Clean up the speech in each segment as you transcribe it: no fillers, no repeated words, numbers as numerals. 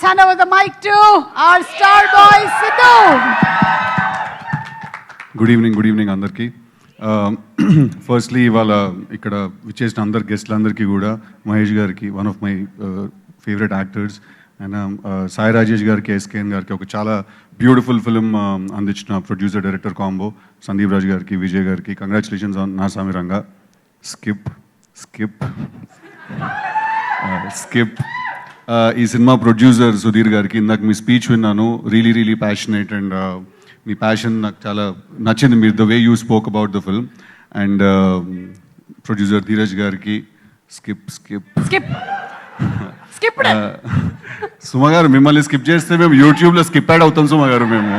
let's hand over the mic to our star boy, Sidhu. Good evening అందరికీ. Firstly ఇవాళ ఇక్కడ విచ్చేసిన అందరు గెస్ట్లందరికీ కూడా మహేష్ గారికి, one of my favourite actors, and Sai Rajesh గారికి, ఎస్కేఎన్ గారికి, ఒక చాలా బ్యూటిఫుల్ ఫిల్మ్ అందించిన producer director combo Sandeep Raj గారికి, విజయ్ గారికి కంగ్రాచులేషన్స్ ఆన్ నా సామి రంగా. స్కిప్ ఈ సినిమా ప్రొడ్యూసర్ సుధీర్ గారికి ఇందాక మీ స్పీచ్ విన్నాను, really passionate, and me passion నాకు చాలా నచ్చింది, మీరు the way you spoke about the film. And producer Dheeraj గారికి సుమ గారు, మిమ్మల్ని స్కిప్ చేస్తే మేము యూట్యూబ్లో స్కిప్ యాడ్ అవుతాం సుమ గారు మేము.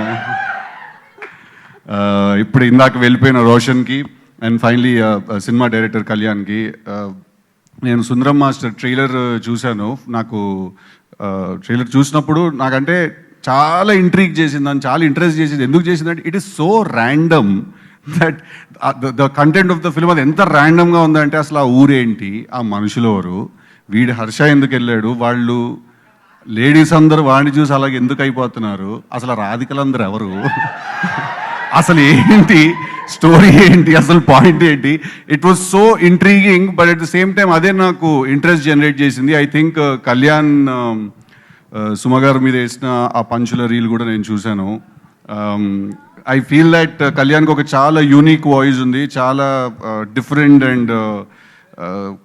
ఇప్పుడు ఇందాక వెళ్ళిపోయిన రోషన్కి, అండ్ ఫైనలీ సినిమా డైరెక్టర్ కళ్యాణ్కి. నేను సుందరం మాస్టర్ ట్రైలర్ చూశాను. నాకు ట్రైలర్ చూసినప్పుడు నాకంటే చాలా ఇంట్రీగ్ చేసిందని, చాలా ఇంట్రెస్ట్ చేసింది. ఎందుకు చేసిందంటే it is so random that the content of the film అది ఎంత ర్యాండమ్గా ఉందంటే, అసలు ఆ ఊరేంటి, ఆ మనుషులు ఎవరు, వీడి హర్ష ఎందుకు వెళ్ళాడు, వాళ్ళు లేడీస్ అందరూ వాడిని చూసి అలాగే ఎందుకు అయిపోతున్నారు, అసలు రాధికలందరూ ఎవరు, అసలు ఏంటి స్టోరీ ఏంటి, అసలు పాయింట్ ఏంటి. It was so intriguing, but at the same time అదే నాకు ఇంట్రెస్ట్ జనరేట్ చేసింది. ఐ థింక్ కళ్యాణ్ సుమ గారి మీద వేసిన ఆ పంచుల రీల్ కూడా నేను చూశాను. ఐ ఫీల్ దట్ కళ్యాణ్కి ఒక చాలా యూనిక్ వాయిస్ ఉంది, చాలా డిఫరెంట్ అండ్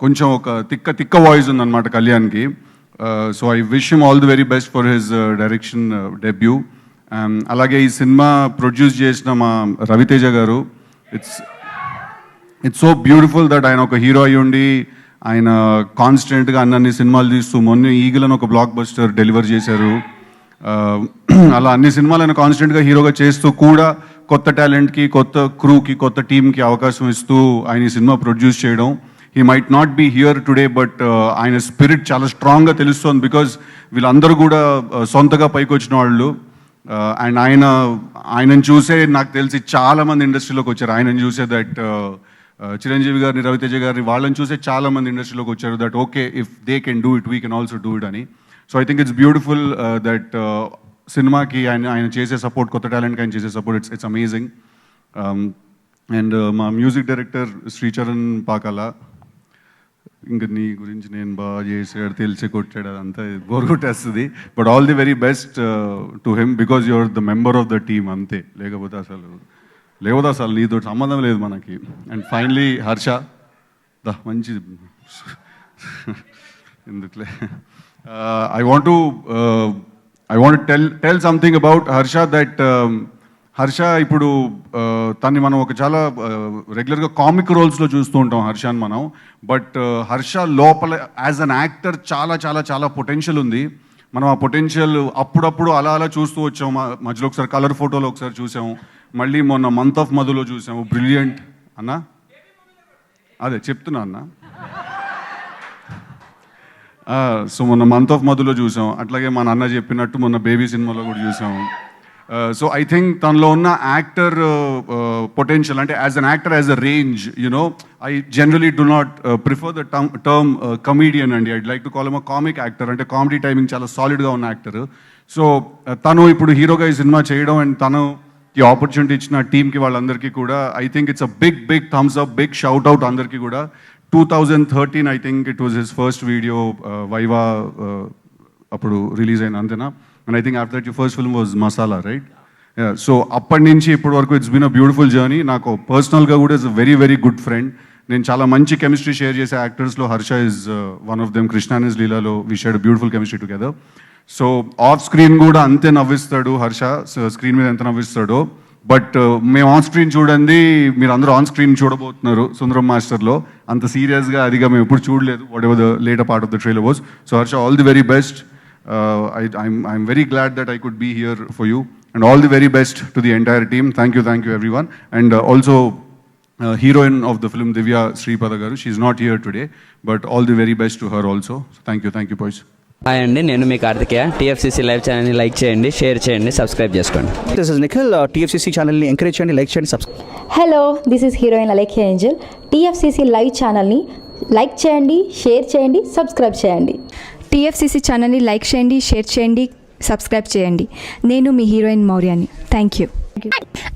కొంచెం ఒక తిక్క వాయిస్ ఉంది అనమాట కళ్యాణ్కి. So I wish him all the very best for his direction debut. అలాగే ఈ సినిమా ప్రొడ్యూస్ చేసిన మా రవితేజ గారు, ఇట్స్ సో బ్యూటిఫుల్ దట్ ఆయన ఒక హీరో అయ్యి ఉండి ఆయన కాన్స్టెంట్గా అన్ని సినిమాలు తీస్తూ, మొన్న ఈగలను ఒక బ్లాక్ బస్టర్ డెలివర్ చేశారు. అలా అన్ని సినిమాలు ఆయన కాన్స్టెంట్గా హీరోగా చేస్తూ కూడా కొత్త టాలెంట్కి, కొత్త క్రూకి, కొత్త టీంకి అవకాశం ఇస్తూ ఆయన ఈ సినిమా ప్రొడ్యూస్ చేయడం. He might not be here today, but ఆయన స్పిరిట్ చాలా స్ట్రాంగ్గా తెలుస్తోంది, బికాజ్ వీళ్ళందరూ కూడా సొంతగా పైకి వచ్చిన వాళ్ళు. అండ్ ఆయనను చూసే నాకు తెలిసి చాలామంది ఇండస్ట్రీలోకి వచ్చారు. ఆయనను చూసే దట్ చిరంజీవి గారిని, రవితేజ గారిని, వాళ్ళని చూసే చాలామంది ఇండస్ట్రీలోకి వచ్చారు. That okay, if they can do it, we can also do it అని. So I think it's beautiful that సినిమాకి ఆయన చేసే సపోర్ట్, కొత్త టాలెంట్కి ఆయన చేసే సపోర్ట్, ఇట్స్ అమేజింగ్. అండ్ మా మ్యూజిక్ డైరెక్టర్ శ్రీచరణ్ పాకాల, ఇంకా నీ గురించి నేను బాగా చేసాడు, తెలిసి కొట్టాడు, అదంతా బోర్ కొట్టేస్తుంది. But all the very best to him, because your the member of the team, అంతే. లేకపోతే అసలు నీతో సంబంధం లేదు మనకి. అండ్ ఫైనలీ హర్ష, మంచిది ఎందుకులే. I want tell something about Harsha, that Harsha ఇప్పుడు తన్ని మనం ఒక చాలా రెగ్యులర్గా కామిక్ రోల్స్లో చూస్తూ ఉంటాం హర్షని మనం. బట్ హర్ష లోపల యాజ్ అన్ యాక్టర్ చాలా పొటెన్షియల్ ఉంది. మనం ఆ పొటెన్షియల్ అప్పుడప్పుడు అలా చూస్తూ వచ్చాం. మధ్యలో ఒకసారి కలర్ ఫోటోలో ఒకసారి చూసాము, మళ్ళీ మొన్న మంత్ ఆఫ్ మధులో చూసాము. బ్రిలియంట్ అన్న, అదే చెప్తున్నా అన్న. సో మొన్న మంత్ ఆఫ్ మధులో చూసాం, అట్లాగే మా నాన్న చెప్పినట్టు మొన్న బేబీ సినిమాలో కూడా చూసాము. సో ఐ థింక్ తనలో ఉన్న యాక్టర్ పొటెన్షియల్, అంటే as an actor, as a range, you know, I generally do not prefer the term comedian అండి. I'd like to call him a comic actor. అంటే కామెడీ టైమింగ్ చాలా సాలిడ్గా ఉన్న యాక్టర్. సో తను ఇప్పుడు హీరోగా ఈ సినిమా చేయడం, అండ్ తను ఈ ఆపర్చునిటీ ఇచ్చిన టీంకి, వాళ్ళందరికీ కూడా I think it's a big thumbs up, big shout out అందరికీ కూడా. 2013 I think it was his first video, Viva అప్పుడు రిలీజ్ అయిన, అంతేనా? And I think after that your first film was Masala, right? So అప్పటి నుంచి ఇప్పటి వరకు it's been a beautiful journey. నాకు పర్సనల్గా కూడా is a very good friend. నేను చాలా మంచి కెమిస్ట్రీ షేర్ చేసే యాక్టర్స్లో Harsha is one of them. Krishna is లీలాలో we shared beautiful chemistry together. So off screen కూడా అంతే నవ్విస్తాడు హర్ష, స్క్రీన్ మీద ఎంత నవ్విస్తాడో. బట్ మేము ఆన్ స్క్రీన్ చూడండి, మీరు అందరూ ఆన్ స్క్రీన్ చూడబోతున్నారు సుందరం మాస్టర్లో. అంత సీరియస్గా అదిగా మేము ఎప్పుడు చూడలేదు, what ever the later part of the trailer was. So Harsha, all the very best. I'm very glad that I could be here for you, and all the very best to the entire team. Thank you everyone. And also heroine of the film Divya Sripada garu, she is not here today, but all the very best to her also. So thank you boys. Hi అండి, నేను మీ Karthikeya. TFCC live ఛానల్ని like చేయండి, share చేయండి, subscribe చేసుకోండి. This is Nikhil. TFCC ఛానల్ని encourage చేయండి, like చేయండి, subscribe. Hello, this is heroine Alekhya Angel. TFCC live ఛానల్ని లైక్ చేయండి, షేర్ చేయండి, సబ్స్క్రైబ్ చేయండి. టీఎఫ్సీసీ ఛానల్ని లైక్ చేయండి, షేర్ చేయండి, సబ్స్క్రైబ్ చేయండి. నేను మీ హీరోయిన్ మౌర్యాని. Thank you.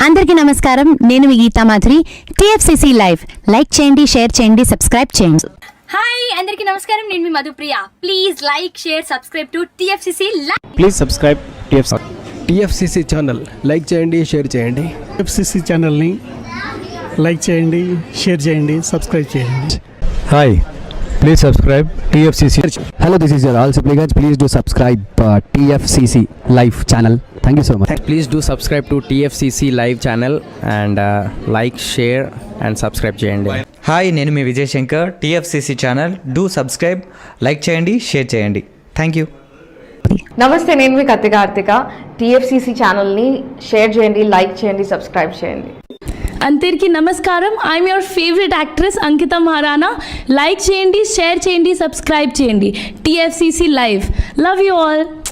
అందరికీ నమస్కారం, నేను మీ Geetha Madhuri. TFCC live like చేయండి, షేర్ చేయండి, సబ్స్క్రైబ్ చేయండి. హాయ్ అందరికీ నమస్కారం, నేను మీ Madhupriya. Please like, share, subscribe to TFCC live. Please subscribe TFCC channel. Like చేయండి, షేర్ చేయండి. టీఎఫ్సీసీ ఛానల్ని లైక్ చేయండి, షేర్ చేయండి, సబ్స్క్రైబ్ చేయండి. Hi, please subscribe TFCC. Hello, this is your ఆల్ Sipligunj. Please do subscribe TFCC live channel. Thank you so much. Please do subscribe to TFCC live channel and like, share and subscribe చేయండి. హాయ్, నేను మీ Vijay Shankar. TFCC channel do subscribe, like చేయండి, share చేయండి. Thank you. నమస్తే, నేను మీ Karthika. TFCC ఛానల్ని share చేయండి, లైక్ చేయండి, సబ్స్క్రైబ్ చేయండి. అందరికీ నమస్కారం, I'm your favourite actress Ankita Maharana. Like చేయండి, షేర్ చేయండి, సబ్స్క్రైబ్ చేయండి. TFCC live. Love you all.